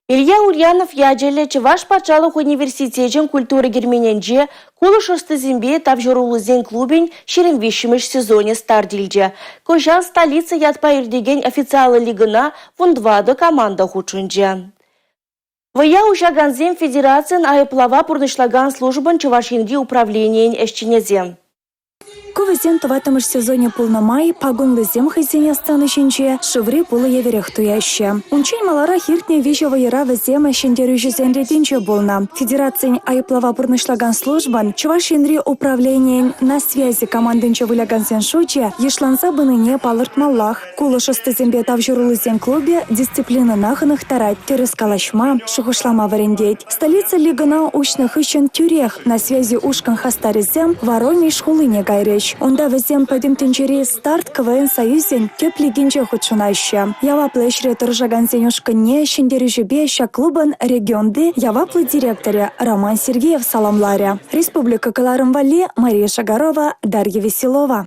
Илья Ульянов яджелі Чуваш патшалық университетен культура гермененже кулы шостызембе тавжырулызен клубен шеремвешіміш сезоне стардилже. Кожан столица ятпа ирдеген официалы лигына вундвады команда хучунже. Вая ужаганзем федерациян айыплава пурнышлаган службан Чувашинги управлениен эшченезем. Кувызен в этом сезоне полномай пагунлызем хызене станышинче шыври пулы еверех туяще. Унчень малара хиртне вижева яра везема шендерю жизен рединче болна. Федерациян айыплава пурнышлаган службан Чувашинри управлениен на связи командынче выляганзен шуче ешланса быныне палыртмаллах. Кулы шостызембе тавжырулызен клубе дисциплина нахыных тарать терес калашма шухышлама варендеть. Столица лигана учных ищен тюрех на связи ушкан хастаризем Воронеж хулыне гайреч. Онда везем пойдем тенчери старт КВН Союзен тёп лигинче худшунайще. Яваплы ешре торжагансен ушканне шендережебе ща клубан регионды яваплы директоре Роман Сергеев саламларя. Республика Каларым-Вали, Мария Шагарова, Дарья Веселова.